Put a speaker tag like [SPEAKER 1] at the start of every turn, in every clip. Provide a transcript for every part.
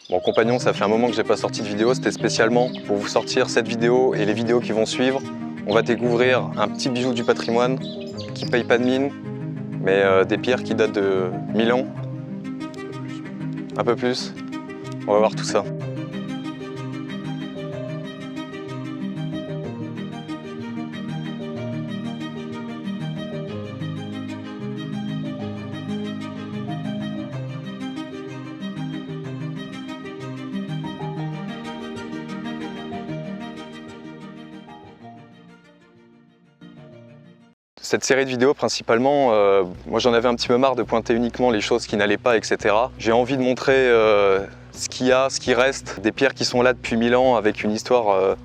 [SPEAKER 1] Bon, compagnon, ça fait un moment que j'ai pas sorti de vidéo, c'était spécialement pour vous sortir cette vidéo et les vidéos qui vont suivre. On va découvrir un petit bijou du patrimoine qui paye pas de mine, mais des pierres qui datent de 1000 ans. Un peu plus. On va voir tout ça. Cette série de vidéos, principalement, moi j'en avais un petit peu marre de pointer uniquement les choses qui n'allaient pas, etc. J'ai envie de montrer ce qu'il y a, ce qui reste, des pierres qui sont là depuis 1000 ans avec une histoire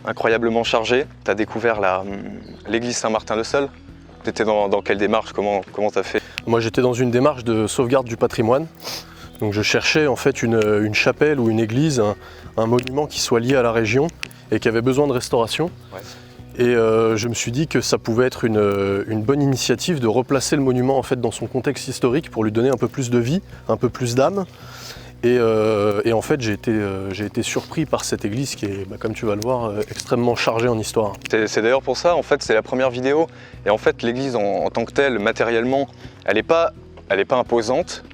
[SPEAKER 1] incroyablement chargée. Tu as découvert l'église Saint-Martin-le-Seul. Tu étais dans quelle démarche? Comment tu as fait?
[SPEAKER 2] Moi j'étais dans une démarche de sauvegarde du patrimoine. Donc je cherchais en fait une chapelle ou une église, un monument qui soit lié à la région et qui avait besoin de restauration. Ouais. Et je me suis dit que ça pouvait être une bonne initiative de replacer le monument en fait dans son contexte historique pour lui donner un peu plus de vie, un peu plus d'âme. Et en fait j'ai été surpris par cette église qui est, comme tu vas le voir, extrêmement chargée en histoire.
[SPEAKER 1] C'est d'ailleurs pour ça, en fait, c'est la première vidéo. Et en fait, l'église en tant que telle, matériellement, elle n'est pas imposante.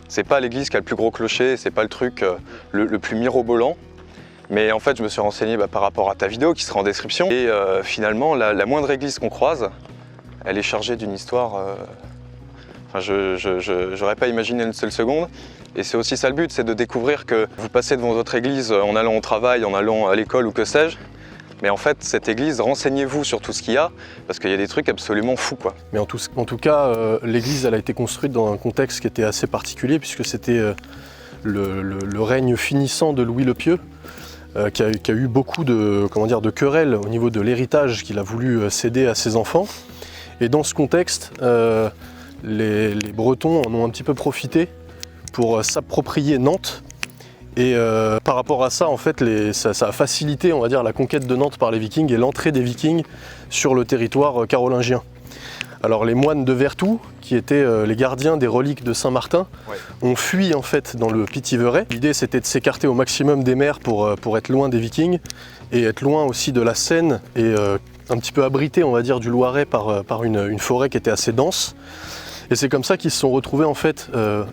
[SPEAKER 1] C'est pas l'église qui a le plus gros clocher, c'est pas le truc le plus mirobolant. Mais en fait, je me suis renseigné par rapport à ta vidéo qui sera en description. Et finalement, la moindre église qu'on croise, elle est chargée d'une histoire. Enfin, je n'aurais pas imaginé une seule seconde. Et c'est aussi ça le but, c'est de découvrir que vous passez devant votre église en allant au travail, en allant à l'école ou que sais-je. Mais en fait, cette église, renseignez-vous sur tout ce qu'il y a, parce qu'il y a des trucs absolument fous, quoi.
[SPEAKER 2] Mais en tout cas, l'église, elle a été construite dans un contexte qui était assez particulier, puisque c'était le règne finissant de Louis le Pieux. Qui a eu beaucoup de querelles au niveau de l'héritage qu'il a voulu céder à ses enfants. Et dans ce contexte, les Bretons en ont un petit peu profité pour s'approprier Nantes. Et par rapport à ça, en fait, ça a facilité, on va dire, la conquête de Nantes par les Vikings et l'entrée des Vikings sur le territoire carolingien. Alors les moines de Vertou, qui étaient les gardiens des reliques de Saint-Martin, ont fui en fait dans le Pithiverais. L'idée c'était de s'écarter au maximum des mers pour être loin des Vikings et être loin aussi de la Seine et un petit peu abrité, on va dire, du Loiret par une forêt qui était assez dense. Et c'est comme ça qu'ils se sont retrouvés en fait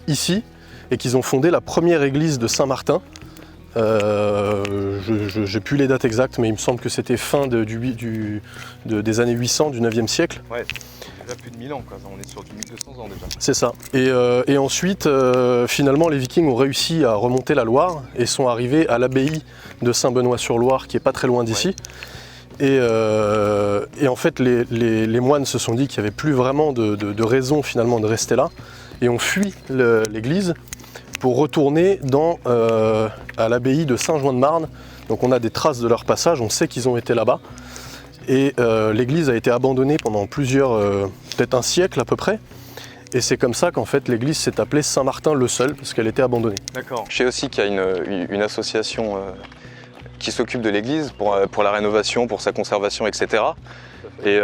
[SPEAKER 2] ici et qu'ils ont fondé la première église de Saint-Martin. J'ai plus les dates exactes, mais il me semble que c'était fin des années 800 du 9e siècle.
[SPEAKER 1] Ouais. Déjà plus de 1000 ans, quoi. On est sur du 1200 ans déjà.
[SPEAKER 2] C'est ça. Et ensuite, finalement, les Vikings ont réussi à remonter la Loire et sont arrivés à l'abbaye de Saint-Benoît-sur-Loire, qui est pas très loin d'ici. Ouais. Et en fait, les moines se sont dit qu'il n'y avait plus vraiment de raison finalement de rester là et ont fui l'église pour retourner à l'abbaye de Saint-Jouin-de-Marne. Donc on a des traces de leur passage, on sait qu'ils ont été là-bas. Et l'église a été abandonnée pendant peut-être un siècle à peu près. Et c'est comme ça qu'en fait l'église s'est appelée Saint-Martin-le-Seul, parce qu'elle était abandonnée.
[SPEAKER 1] D'accord. Je sais aussi qu'il y a une association qui s'occupe de l'église pour la rénovation, pour sa conservation, etc. Et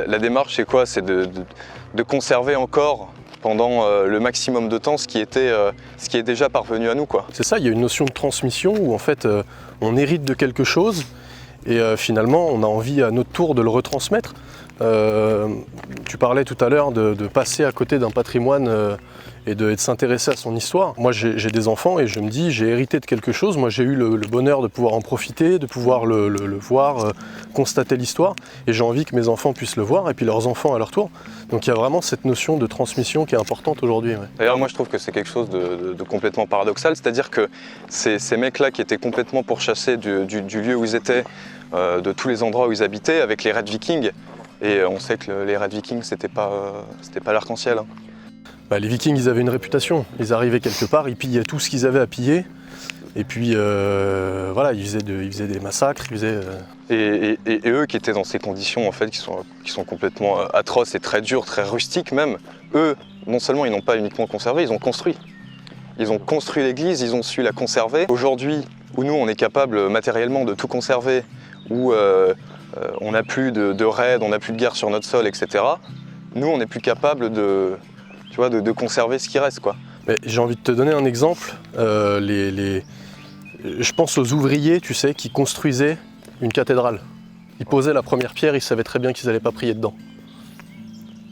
[SPEAKER 1] la démarche, c'est quoi? C'est de conserver encore pendant le maximum de temps ce qui est déjà parvenu à nous, quoi.
[SPEAKER 2] C'est ça, il y a une notion de transmission où en fait on hérite de quelque chose. Et finalement, on a envie à notre tour de le retransmettre. Tu parlais tout à l'heure de passer à côté d'un patrimoine et de s'intéresser à son histoire. Moi, j'ai des enfants et je me dis, j'ai hérité de quelque chose. Moi, j'ai eu le bonheur de pouvoir en profiter, de pouvoir le voir, constater l'histoire. Et j'ai envie que mes enfants puissent le voir et puis leurs enfants à leur tour. Donc il y a vraiment cette notion de transmission qui est importante aujourd'hui. Ouais.
[SPEAKER 1] D'ailleurs, moi, je trouve que c'est quelque chose de complètement paradoxal. C'est-à-dire que ces mecs-là qui étaient complètement pourchassés du lieu où ils étaient, de tous les endroits où ils habitaient, avec les raids vikings. Et on sait que les raids vikings, c'était pas l'arc-en-ciel. Hein.
[SPEAKER 2] Les Vikings, ils avaient une réputation. Ils arrivaient quelque part, ils pillaient tout ce qu'ils avaient à piller. Et puis, voilà, ils faisaient des massacres.
[SPEAKER 1] Et eux qui étaient dans ces conditions, en fait, qui sont complètement atroces et très dures, très rustiques même, eux, non seulement ils n'ont pas uniquement conservé, ils ont construit. Ils ont construit l'église, ils ont su la conserver. Aujourd'hui, où nous, on est capable matériellement de tout conserver, où on n'a plus de raids, on n'a plus de guerre sur notre sol, etc. Nous, on n'est plus capable de conserver ce qui reste, quoi.
[SPEAKER 2] J'ai envie de te donner un exemple. Je pense aux ouvriers, tu sais, qui construisaient une cathédrale. Ils posaient la première pierre, ils savaient très bien qu'ils n'allaient pas prier dedans.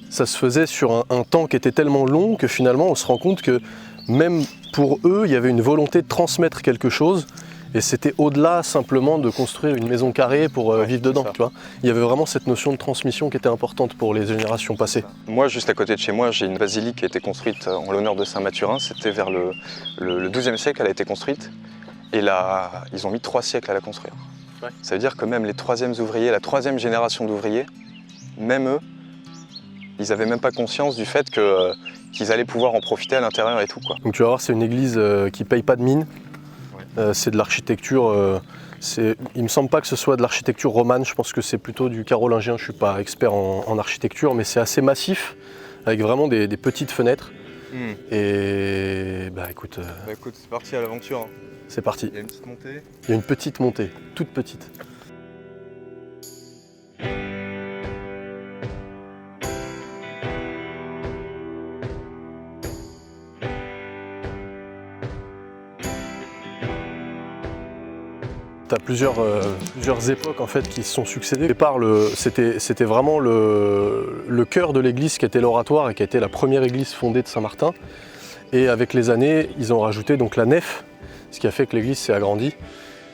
[SPEAKER 2] Ça se faisait sur un temps qui était tellement long que finalement on se rend compte que même pour eux, il y avait une volonté de transmettre quelque chose et c'était au-delà simplement de construire une maison carrée pour vivre dedans. Tu vois. Il y avait vraiment cette notion de transmission qui était importante pour les générations passées.
[SPEAKER 1] Moi, juste à côté de chez moi, j'ai une basilique qui a été construite en l'honneur de Saint-Mathurin. C'était vers le XIIe siècle, elle a été construite et là, ils ont mis 3 siècles à la construire. Ouais. Ça veut dire que même les 3e ouvriers, la 3e génération d'ouvriers, même eux, ils n'avaient même pas conscience du fait qu'ils allaient pouvoir en profiter à l'intérieur et tout, quoi.
[SPEAKER 2] Donc tu vas voir, c'est une église qui ne paye pas de mine. Ouais. C'est de l'architecture, il me semble pas que ce soit de l'architecture romane, je pense que c'est plutôt du carolingien, je suis pas expert en architecture, mais c'est assez massif, avec vraiment des petites fenêtres. Et bah écoute,
[SPEAKER 1] c'est parti à l'aventure. Hein.
[SPEAKER 2] C'est parti.
[SPEAKER 1] Il y a une petite montée.
[SPEAKER 2] Il y a une petite montée, toute petite. Tu as plusieurs époques en fait qui se sont succédées. Au départ, c'était vraiment le cœur de l'église qui était l'oratoire et qui a été la première église fondée de Saint-Martin. Et avec les années, ils ont rajouté donc la nef, ce qui a fait que l'église s'est agrandie.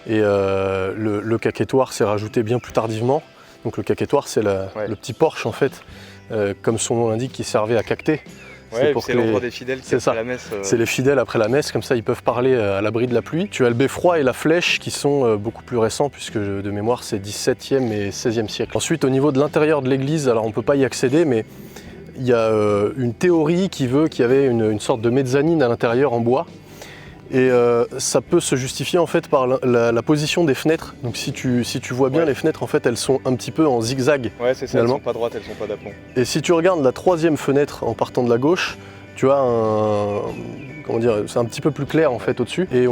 [SPEAKER 2] Et le cacquetoire s'est rajouté bien plus tardivement. Donc le cacquetoire, c'est le petit porche en fait, comme son nom l'indique, qui servait à cacter.
[SPEAKER 1] C'est l'endroit des fidèles qui après la messe.
[SPEAKER 2] C'est les fidèles après la messe, comme ça ils peuvent parler à l'abri de la pluie. Tu as le beffroi et la flèche qui sont beaucoup plus récents, puisque de mémoire c'est 17e et 16e siècle. Ensuite, au niveau de l'intérieur de l'église, alors on ne peut pas y accéder, mais il y a une théorie qui veut qu'il y avait une sorte de mezzanine à l'intérieur en bois. Et ça peut se justifier en fait par la position des fenêtres. Donc si tu vois bien, les fenêtres en fait elles sont un petit peu en zigzag.
[SPEAKER 1] Ouais, c'est ça, elles sont pas droites, elles sont pas d'aplomb.
[SPEAKER 2] Et si tu regardes la 3e fenêtre en partant de la gauche, tu as c'est un petit peu plus clair en fait au-dessus. Et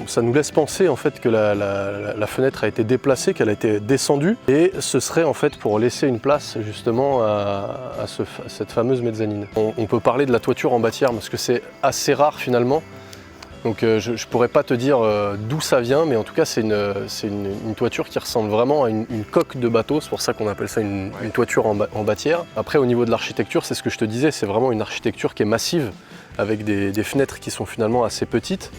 [SPEAKER 2] ça nous laisse penser en fait que la fenêtre a été déplacée, qu'elle a été descendue. Et ce serait en fait pour laisser une place justement à cette fameuse mezzanine. On peut parler de la toiture en bâtière parce que c'est assez rare finalement. Donc je ne pourrais pas te dire d'où ça vient, mais en tout cas c'est une toiture qui ressemble vraiment à une coque de bateau, c'est pour ça qu'on appelle ça une toiture en bâtière. Après au niveau de l'architecture, c'est ce que je te disais, c'est vraiment une architecture qui est massive, avec des fenêtres qui sont finalement assez petites.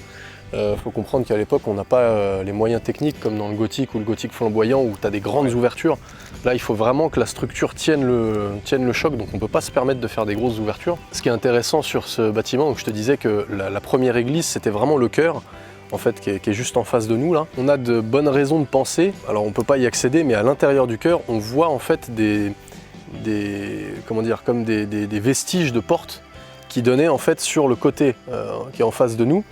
[SPEAKER 2] Faut comprendre qu'à l'époque on n'a pas les moyens techniques comme dans le gothique ou le gothique flamboyant où tu as des grandes ouvertures. Là il faut vraiment que la structure tienne le choc, donc on ne peut pas se permettre de faire des grosses ouvertures. Ce qui est intéressant sur ce bâtiment, donc je te disais que la première église c'était vraiment le cœur en fait qui est juste en face de nous là. On a de bonnes raisons de penser, alors on ne peut pas y accéder, mais à l'intérieur du chœur on voit en fait des vestiges de portes qui donnaient en fait sur le côté qui est en face de nous.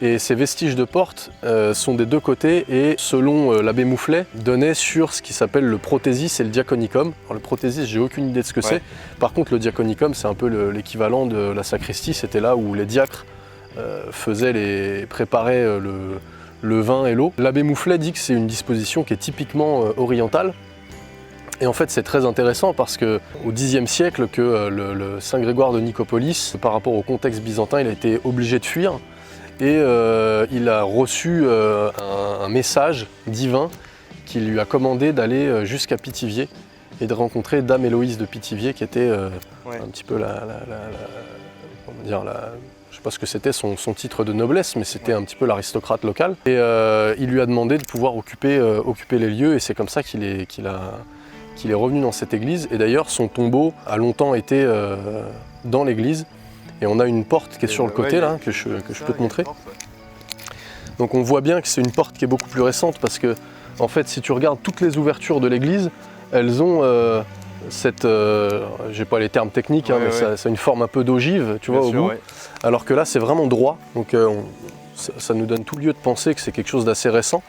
[SPEAKER 2] Et ces vestiges de portes sont des deux côtés et selon l'abbé Moufflet, donnaient sur ce qui s'appelle le prothésis et le diaconicum. Alors le prothésis, j'ai aucune idée de ce que c'est. Par contre le diaconicum, c'est un peu l'équivalent de la sacristie, c'était là où les diacres préparaient le vin et l'eau. L'abbé Moufflet dit que c'est une disposition qui est typiquement orientale. Et en fait c'est très intéressant parce qu'au Xe siècle, que le Saint Grégoire de Nicopolis, par rapport au contexte byzantin, il a été obligé de fuir. Et il a reçu un message divin qui lui a commandé d'aller jusqu'à Pithiviers et de rencontrer Dame Héloïse de Pithiviers qui était un petit peu je sais pas ce que c'était son titre de noblesse, mais c'était un petit peu l'aristocrate local. Et il lui a demandé de pouvoir occuper les lieux et c'est comme ça qu'il est revenu dans cette église. Et d'ailleurs son tombeau a longtemps été dans l'église. Et on a une porte qui est sur le côté là, que je peux te montrer. Donc on voit bien que c'est une porte qui est beaucoup plus récente parce que en fait si tu regardes toutes les ouvertures de l'église, elles ont j'ai pas les termes techniques, mais ça a une forme un peu d'ogive, tu vois, au bout. Alors que là c'est vraiment droit, donc ça nous donne tout lieu de penser que c'est quelque chose d'assez récent.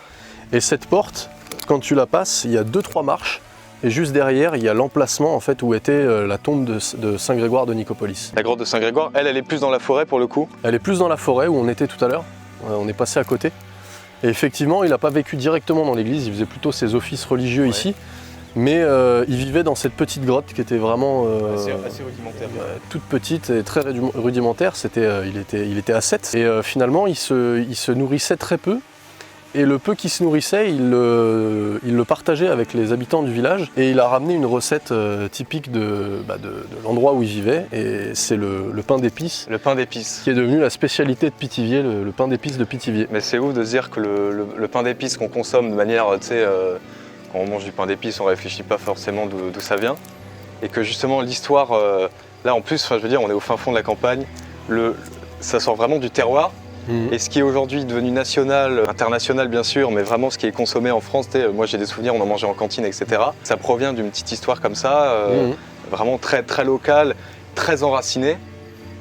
[SPEAKER 2] Et cette porte, quand tu la passes, il y a 2-3 marches. Et juste derrière, il y a l'emplacement en fait, où était la tombe de Saint Grégoire de Nicopolis.
[SPEAKER 1] La grotte de Saint Grégoire, elle est plus dans la forêt pour le coup?
[SPEAKER 2] Elle est plus dans la forêt où on était tout à l'heure. On est passé à côté. Et effectivement, il n'a pas vécu directement dans l'église, il faisait plutôt ses offices religieux ici. Mais il vivait dans cette petite grotte qui était vraiment
[SPEAKER 1] assez rudimentaire.
[SPEAKER 2] toute petite et très rudimentaire. Il était ascète. Et finalement, il se nourrissait très peu. Et le peu qu'il se nourrissait, il le partageait avec les habitants du village. Et il a ramené une recette typique de l'endroit où il vivait. Et c'est le pain d'épices.
[SPEAKER 1] Le pain d'épices.
[SPEAKER 2] Qui est devenu la spécialité de Pithiviers, le pain d'épices de Pithiviers.
[SPEAKER 1] Mais c'est ouf de se dire que le pain d'épices qu'on consomme de manière, tu sais, quand on mange du pain d'épices, on ne réfléchit pas forcément d'où ça vient. Et que justement l'histoire, là en plus, je veux dire, on est au fin fond de la campagne, ça sort vraiment du terroir. Et ce qui est aujourd'hui devenu national, international bien sûr, mais vraiment ce qui est consommé en France, moi j'ai des souvenirs, on en mangeait en cantine, etc. Ça provient d'une petite histoire comme ça, vraiment très, très locale, très enracinée.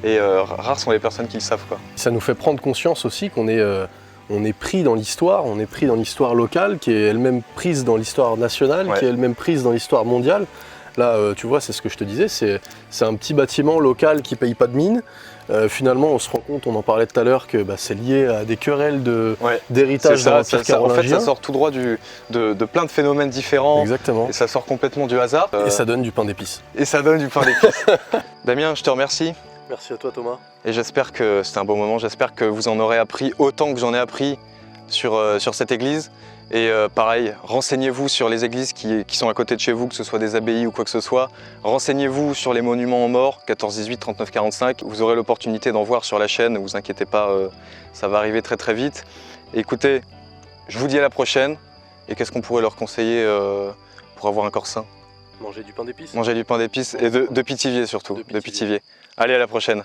[SPEAKER 1] Et rares sont les personnes qui le savent, quoi.
[SPEAKER 2] Ça nous fait prendre conscience aussi qu'on est pris dans l'histoire, on est pris dans l'histoire locale, qui est elle-même prise dans l'histoire nationale, qui est elle-même prise dans l'histoire mondiale. Là, tu vois, c'est ce que je te disais, c'est un petit bâtiment local qui ne paye pas de mine. Finalement, on se rend compte, on en parlait tout à l'heure, que c'est lié à des querelles d'héritage de l'Empire carolingien.
[SPEAKER 1] En fait, ça sort tout droit de plein de phénomènes différents.
[SPEAKER 2] Exactement.
[SPEAKER 1] Et ça sort complètement du hasard.
[SPEAKER 2] Et ça donne du pain d'épices.
[SPEAKER 1] Et ça donne du pain d'épices. Damien, je te remercie.
[SPEAKER 2] Merci à toi, Thomas.
[SPEAKER 1] Et j'espère que c'était un bon moment. J'espère que vous en aurez appris autant que j'en ai appris sur cette église. Et pareil, renseignez-vous sur les églises qui sont à côté de chez vous, que ce soit des abbayes ou quoi que ce soit. Renseignez-vous sur les monuments aux morts, 14, 18, 39, 45. Vous aurez l'opportunité d'en voir sur la chaîne, ne vous inquiétez pas, ça va arriver très très vite. Et écoutez, je vous dis à la prochaine. Et qu'est-ce qu'on pourrait leur conseiller pour avoir un corps sain?
[SPEAKER 2] Manger du pain d'épices.
[SPEAKER 1] Manger du pain d'épices et de Pithiviers surtout, de Pithiviers. Allez, à la prochaine.